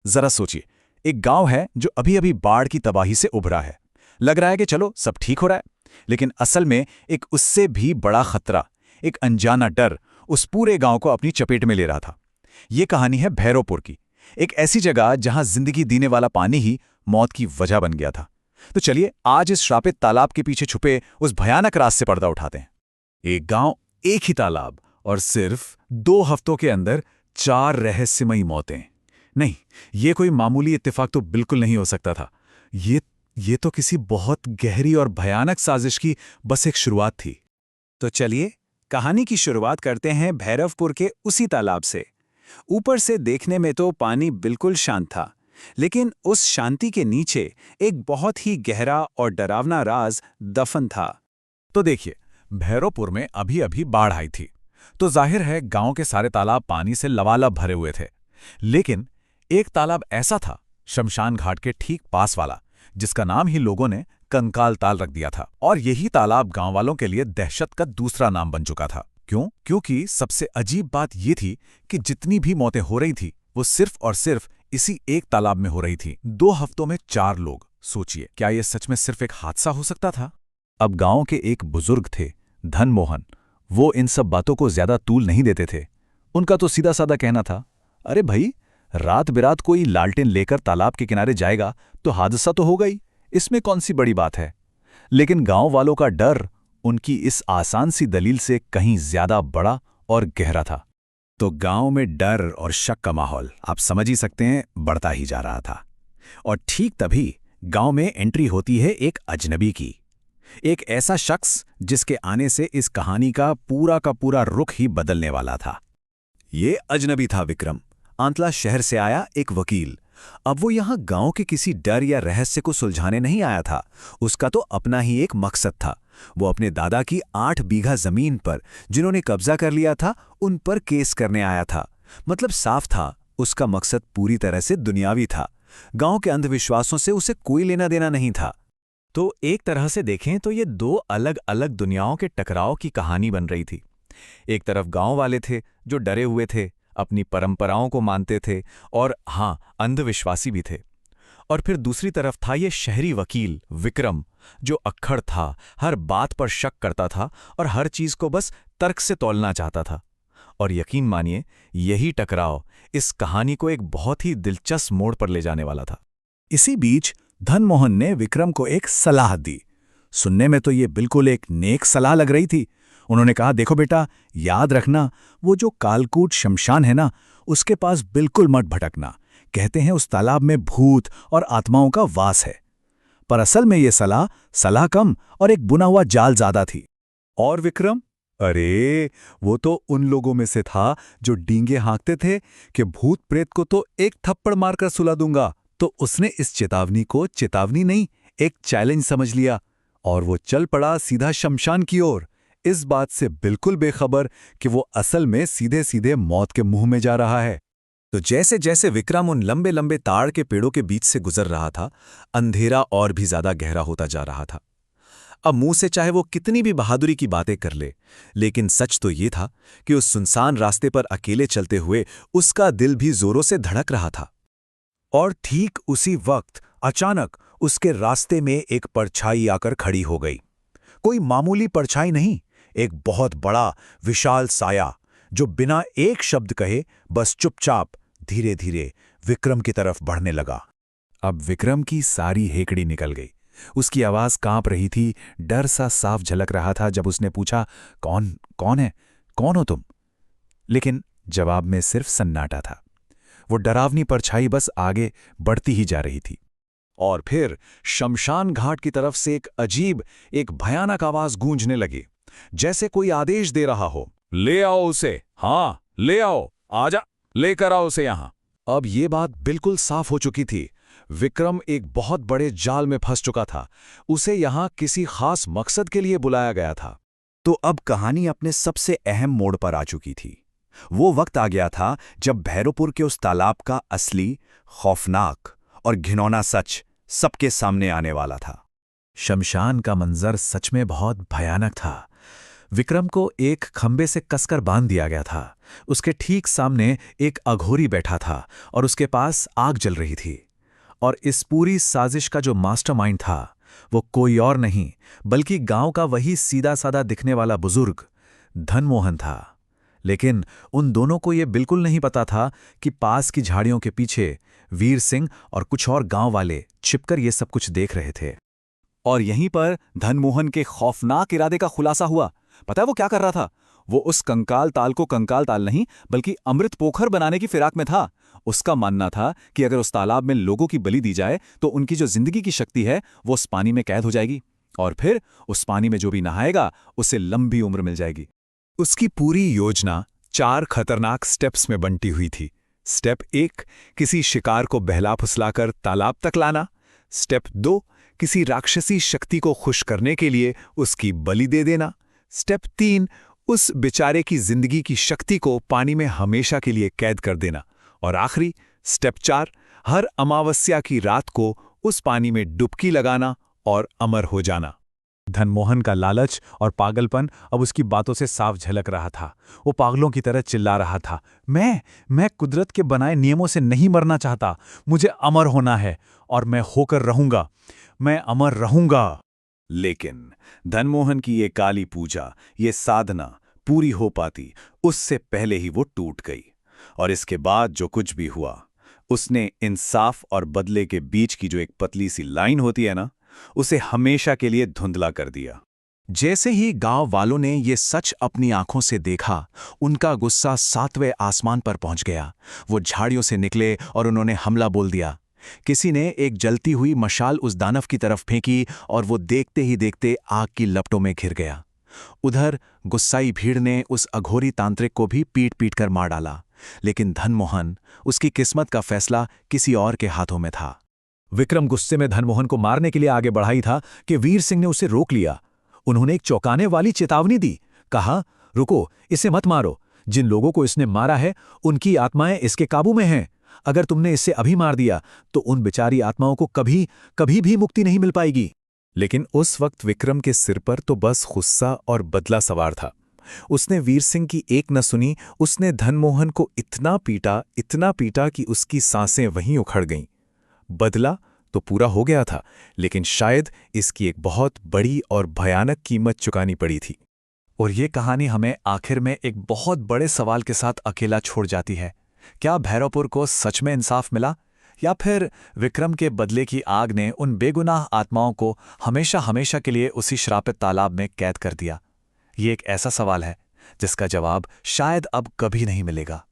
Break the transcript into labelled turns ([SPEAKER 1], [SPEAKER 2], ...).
[SPEAKER 1] जरा सोचिए, एक गांव है जो अभी अभी बाढ़ की तबाही से उभरा है। लग रहा है कि चलो सब ठीक हो रहा है, लेकिन असल में एक उससे भी बड़ा खतरा, एक अनजाना डर उस पूरे गांव को अपनी चपेट में ले रहा था। ये कहानी है भैरवपुर की, एक ऐसी जगह जहां जिंदगी देने वाला पानी ही मौत की वजह बन गया था। तो चलिए आज इस श्रापित तालाब के पीछे छुपे उस भयानक राज से पर्दा उठाते हैं। एक गांव, एक ही तालाब, और सिर्फ 2 हफ्तों के अंदर 4 रहस्यमयी मौतें। नहीं, ये कोई मामूली इत्तेफाक तो बिल्कुल नहीं हो सकता था। ये तो किसी बहुत गहरी और भयानक साजिश की बस एक शुरुआत थी। तो चलिए कहानी की शुरुआत करते हैं भैरवपुर के उसी तालाब से। ऊपर से देखने में तो पानी बिल्कुल शांत था, लेकिन उस शांति के नीचे एक बहुत ही गहरा और डरावना राज दफन था। तो देखिए, भैरवपुर में अभी अभी बाढ़ आई थी, तो जाहिर है गांव के सारे तालाब पानी से लबालब भरे हुए थे। लेकिन एक तालाब ऐसा था, शमशान घाट के ठीक पास वाला, जिसका नाम ही लोगों ने कंकाल ताल रख दिया था। और यही तालाब गांव वालों के लिए दहशत का दूसरा नाम बन चुका था। क्यों? क्योंकि सबसे अजीब बात यह थी कि जितनी भी मौतें हो रही थी वो सिर्फ और सिर्फ इसी एक तालाब में हो रही थी। 2 हफ्तों में 4 लोग। सोचिए, क्या यह सच में सिर्फ एक हादसा हो सकता था? अब गांव के एक बुजुर्ग थे, धनमोहन। वो इन सब बातों को ज्यादा तूल नहीं देते थे। उनका तो सीधा साधा कहना था, अरे भाई, रात बिरात कोई लालटेन लेकर तालाब के किनारे जाएगा तो हादसा तो होगा ही, इसमें कौन सी बड़ी बात है। लेकिन गांव वालों का डर उनकी इस आसान सी दलील से कहीं ज्यादा बड़ा और गहरा था। तो गांव में डर और शक का माहौल, आप समझ ही सकते हैं, बढ़ता ही जा रहा था। और ठीक तभी गांव में एंट्री होती है एक अजनबी की। एक ऐसा शख्स जिसके आने से इस कहानी का पूरा रुख ही बदलने वाला था। ये अजनबी था विक्रम, आंतला शहर से आया एक वकील। अब वो यहाँ गांव के किसी डर या रहस्य को सुलझाने नहीं आया था। उसका तो अपना ही एक मकसद था। वो अपने दादा की 8 बीघा जमीन पर, जिन्होंने कब्जा कर लिया था, उन पर केस करने आया था। मतलब साफ था, उसका मकसद पूरी तरह से दुनियावी था। गांव के अंधविश्वासों से उसे कोई लेना देना नहीं था। तो एक तरह से देखें तो ये 2 अलग अलग दुनियाओं के टकराव की कहानी बन रही थी। एक तरफ गांव वाले थे जो डरे हुए थे, अपनी परंपराओं को मानते थे और हाँ, अंधविश्वासी भी थे। और फिर दूसरी तरफ था ये शहरी वकील विक्रम, जो अक्खड़ था, हर बात पर शक करता था और हर चीज को बस तर्क से तौलना चाहता था। और यकीन मानिए, यही टकराव इस कहानी को एक बहुत ही दिलचस्प मोड़ पर ले जाने वाला था। इसी बीच धनमोहन ने विक्रम को एक सलाह दी। सुनने में तो ये बिल्कुल एक नेक सलाह लग रही थी। उन्होंने कहा, देखो बेटा, याद रखना, वो जो कालकूट शमशान है ना, उसके पास बिल्कुल मत भटकना। कहते हैं उस तालाब में भूत और आत्माओं का वास है। पर असल में ये सलाह कम और एक बुना हुआ जाल ज्यादा थी। और विक्रम, अरे वो तो उन लोगों में से था जो डींगे हाँकते थे कि भूत प्रेत को तो एक थप्पड़ मारकर सुला दूंगा। तो उसने इस चेतावनी को चेतावनी नहीं, एक चैलेंज समझ लिया और वो चल पड़ा सीधा शमशान की ओर, इस बात से बिल्कुल बेखबर कि वो असल में सीधे सीधे मौत के मुंह में जा रहा है। तो जैसे जैसे विक्रम उन लंबे लंबे ताड़ के पेड़ों के बीच से गुजर रहा था, अंधेरा और भी ज्यादा गहरा होता जा रहा था। अब मुंह से चाहे वो कितनी भी बहादुरी की बातें कर ले, लेकिन सच तो ये था कि उस सुनसान रास्ते पर अकेले चलते हुए उसका दिल भी जोरों से धड़क रहा था। और ठीक उसी वक्त अचानक उसके रास्ते में एक परछाई आकर खड़ी हो गई। कोई मामूली परछाई नहीं, एक बहुत बड़ा विशाल साया, जो बिना एक शब्द कहे बस चुपचाप धीरे धीरे विक्रम की तरफ बढ़ने लगा। अब विक्रम की सारी हेकड़ी निकल गई। उसकी आवाज कांप रही थी, डर सा साफ झलक रहा था जब उसने पूछा, कौन है, कौन हो तुम? लेकिन जवाब में सिर्फ सन्नाटा था। वो डरावनी परछाई बस आगे बढ़ती ही जा रही थी। और फिर शमशान घाट की तरफ से एक अजीब, एक भयानक आवाज गूंजने लगी, जैसे कोई आदेश दे रहा हो, ले आओ उसे, हाँ ले आओ, आजा, लेकर आओ उसे यहां। अब ये बात बिल्कुल साफ हो चुकी थी। विक्रम एक बहुत बड़े जाल में फंस चुका था। उसे यहां किसी खास मकसद के लिए बुलाया गया था। तो अब कहानी अपने सबसे अहम मोड़ पर आ चुकी थी। वो वक्त आ गया था जब भैरवपुर के उस तालाब का असली, खौफनाक और घिनौना सच सबके सामने आने वाला था। शमशान का मंजर सच में बहुत भयानक था। विक्रम को एक खंबे से कसकर बांध दिया गया था। उसके ठीक सामने एक अघोरी बैठा था और उसके पास आग जल रही थी। और इस पूरी साजिश का जो मास्टरमाइंड था वो कोई और नहीं बल्कि गांव का वही सीधा साधा दिखने वाला बुजुर्ग धनमोहन था। लेकिन उन दोनों को ये बिल्कुल नहीं पता था कि पास की झाड़ियों के पीछे वीर सिंह और कुछ और गांव वाले छिपकर ये सब कुछ देख रहे थे। और यहीं पर धनमोहन के खौफनाक इरादे का खुलासा हुआ। पता है वो क्या कर रहा था? वो उस कंकाल ताल को कंकाल ताल नहीं बल्कि अमृत पोखर बनाने की फिराक में था। उसका मानना था कि अगर उस तालाब में लोगों की बलि दी जाए तो उनकी जो जिंदगी की शक्ति है वो उस पानी में कैद हो जाएगी और फिर उस पानी में जो भी नहाएगा उसे लंबी उम्र मिल जाएगी। उसकी पूरी योजना 4 खतरनाक स्टेप्स में बंटी हुई थी। स्टेप 1, किसी शिकार को बहला फुसलाकर तालाब तक लाना। स्टेप 2, किसी राक्षसी शक्ति को खुश करने के लिए उसकी बलि दे देना। स्टेप 3, उस बेचारे की जिंदगी की शक्ति को पानी में हमेशा के लिए कैद कर देना। और आखिरी स्टेप 4, हर अमावस्या की रात को उस पानी में डुबकी लगाना और अमर हो जाना। धनमोहन का लालच और पागलपन अब उसकी बातों से साफ झलक रहा था। वो पागलों की तरह चिल्ला रहा था, मैं कुदरत के बनाए नियमों से नहीं मरना चाहता। मुझे अमर होना है और मैं होकर रहूंगा। मैं अमर रहूंगा। लेकिन धनमोहन की ये काली पूजा, ये साधना पूरी हो पाती उससे पहले ही वो टूट गई। और इसके बाद जो कुछ भी हुआ, उसने इंसाफ और बदले के बीच की जो एक पतली सी लाइन होती है ना, उसे हमेशा के लिए धुंधला कर दिया। जैसे ही गांव वालों ने ये सच अपनी आंखों से देखा, उनका गुस्सा 7वें आसमान पर पहुंच गया। वो झाड़ियों से निकले और उन्होंने हमला बोल दिया। किसी ने एक जलती हुई मशाल उस दानव की तरफ फेंकी और वो देखते ही देखते आग की लपटों में घिर गया। उधर गुस्साई भीड़ ने उस अघोरी तांत्रिक को भी पीट पीट कर मार डाला। लेकिन धनमोहन, उसकी किस्मत का फैसला किसी और के हाथों में था। विक्रम गुस्से में धनमोहन को मारने के लिए आगे बढ़ा ही था कि वीर सिंह ने उसे रोक लिया। उन्होंने एक चौंकाने वाली चेतावनी दी। कहा, रुको, इसे मत मारो। जिन लोगों को इसने मारा है उनकी आत्माएं इसके काबू में हैं। अगर तुमने इसे अभी मार दिया तो उन बेचारी आत्माओं को कभी भी मुक्ति नहीं मिल पाएगी। लेकिन उस वक्त विक्रम के सिर पर तो बस गुस्सा और बदला सवार था। उसने वीर सिंह की एक न सुनी। उसने धनमोहन को इतना पीटा कि उसकी सांसें वहीं उखड़ गईं। बदला तो पूरा हो गया था, लेकिन शायद इसकी एक बहुत बड़ी और भयानक कीमत चुकानी पड़ी थी। और ये कहानी हमें आखिर में एक बहुत बड़े सवाल के साथ अकेला छोड़ जाती है। क्या भैरवपुर को सच में इंसाफ मिला, या फिर विक्रम के बदले की आग ने उन बेगुनाह आत्माओं को हमेशा के लिए उसी श्रापित तालाब में कैद कर दिया? ये एक ऐसा सवाल है जिसका जवाब शायद अब कभी नहीं मिलेगा।